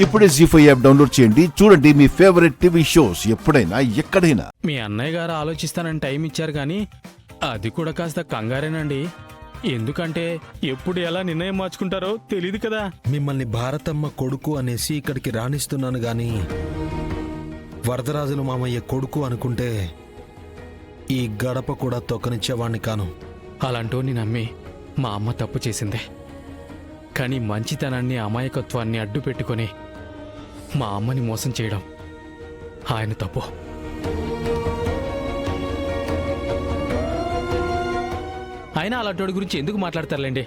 ఇప్పుడే జీ5 app download చేయండి. చూడండి మీ ఫేవరెట్ టీవీ షోస్ ఎప్పుడైనా ఎక్కడైనా. మీ అన్నయ్య గారు ఆలోచిస్తానని టైం ఇచ్చారు కానీ అది కూడా కాస్త కంగారేనండి. ఎందుకంటే ఎప్పుడు ఎలా నిర్ణయం మార్చుకుంటారో తెలీదు కదా. మిమ్మల్ని భారతమ్మ కొడుకు అనేసి ఇక్కడికి రాణిస్తున్నాను గాని వరదరాజుల మామయ్య కొడుకు అనుకుంటే ఈ గడప కూడా తొక్కనిచ్చేవాణ్ణి కాను. అలాంటోని నమ్మి మా అమ్మ తప్పు చేసిందే. కానీ మంచితనాన్ని అమాయకత్వాన్ని అడ్డు పెట్టుకొని మా అమ్మని మోసం చేయడం ఆయన తప్పు. అయినా అలాంటి గురించి ఎందుకు మాట్లాడతారులేండి.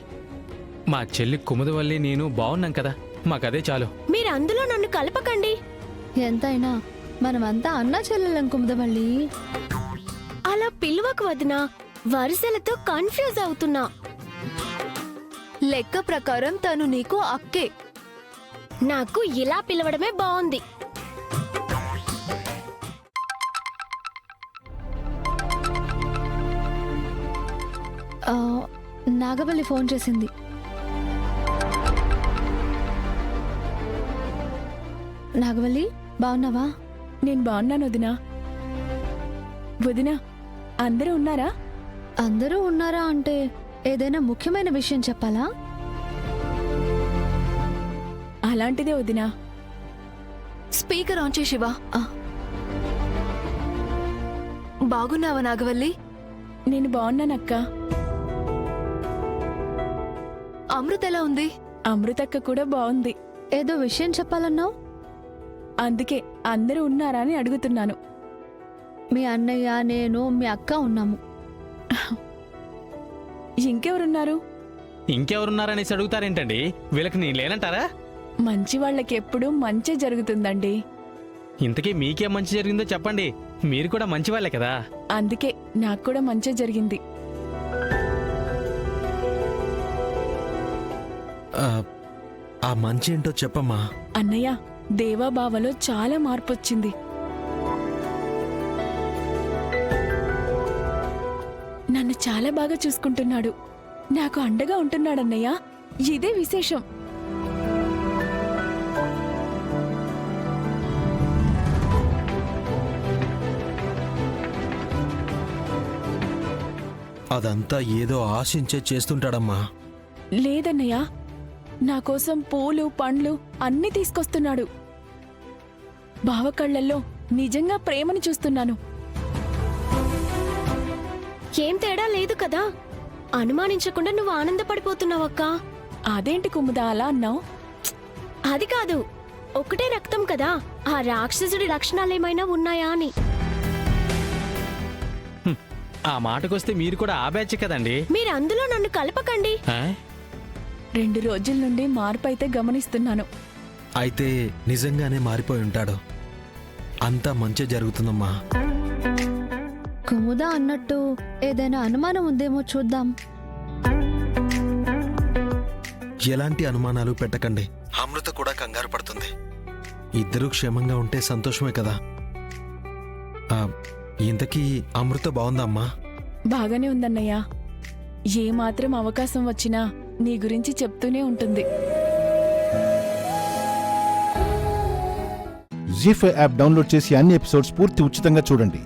మా చెల్లి కుముదవల్లి నేను బాగున్నాం కదా, మాకదే చాలు. మీరు అందులో నన్ను కలపకండి. ఎంతైనా మనమంతా అన్నా చెల్లెలం కుముదవల్లి. అలా పిలువకు వదినా, వరుసలతో కన్ఫ్యూజ్ అవుతున్నా. లెక్క ప్రకారం తను నీకు అక్కే. నాకు ఇలా పిలవడమే బాగుంది. నాగవల్లి ఫోన్ చేసింది. నాగవల్లి బాగున్నావా? నేను బాగున్నాను వదినా. వదినా, అందరూ ఉన్నారా? అందరూ ఉన్నారా అంటే ఏదైనా ముఖ్యమైన విషయం చెప్పాలా? అలాంటిదే వదినా. స్పీకర్ ఆన్ చేసివా. బాగున్నావా నాగవల్లి? నేను బాగున్నానక్క. అమృత ఎలా ఉంది? అమృతక్క కూడా బాగుంది. ఏదో విషయం చెప్పాలన్నావు. అందుకే అందరూ ఉన్నారా అని అడుగుతున్నాను. మీ అన్నయ్య, నేను, మీ అక్క ఉన్నాము. ఇంకెవరున్నారు? ఇంకెవరున్నారనేసి అడుగుతారేంటండి? వీళ్ళకి నేను లేనంటారా? మంచి వాళ్ళకి ఎప్పుడూ మంచి జరుగుతుందండి. ఇంతకీ మీకేం మంచి జరిగిందో చెప్పండి. మీరు కూడా మంచి వాళ్ళే కదా. అందుకే నాకు కూడా మంచి జరిగింది. ఆ మంచి ఏంటో చెప్పమ్మా. అన్నయ్య, దేవాబావలో చాలా మార్పొచ్చింది. నన్ను చాలా బాగా చూసుకుంటున్నాడు. నాకు అండగా ఉంటున్నాడన్నయ్య. ఇదే విశేషం. అదంతా ఏదో ఆశించే చేస్తుంటాడమ్మా. లేదన్నయ్య, నా కోసం పూలు పండ్లు అన్నీ తీసుకొస్తున్నాడు. బావ కళ్ళల్లో నిజంగా ప్రేమను చూస్తున్నాను. ఏం తేడా లేదు కదా. అనుమానించకుండా నువ్వు ఆనందపడిపోతున్నావక్కా. అదేంటి కుముదా అలా అన్నావు? అది కాదు, ఒకటే రక్తం కదా, ఆ రాక్షసుడి లక్షణాలేమైనా ఉన్నాయా అని. ఆ మాటకొస్తే మీరు కూడా ఆ బ్యాచ్ కదండి. మీరు అందులో నన్ను కలపకండి. 2 రోజుల నుండి మార్పు అయితే గమనిస్తున్నాను. అయితే నిజంగానే మారిపోయి ఉంటాడు. అంతా మంచి జరుగుతుందమ్మా. కుముద అన్నట్టు ఏదైనా అనుమానం ఉందేమో చూద్దాం. ఎలాంటి అనుమానాలు పెట్టకండి. అమృత కూడా కంగారు పడుతుంది. ఇద్దరూ క్షేమంగా ఉంటే సంతోషమే కదా. ఇంతకీ అమృత బాగుందమ్మా? బాగానే ఉందన్నయ్య. ఏ మాత్రం అవకాశం వచ్చినా నీ గురించి చెప్తూనే ఉంటుంది. జీ5 యాప్ డౌన్లోడ్ చేసి అన్ని ఎపిసోడ్స్ పూర్తి ఉచితంగా చూడండి.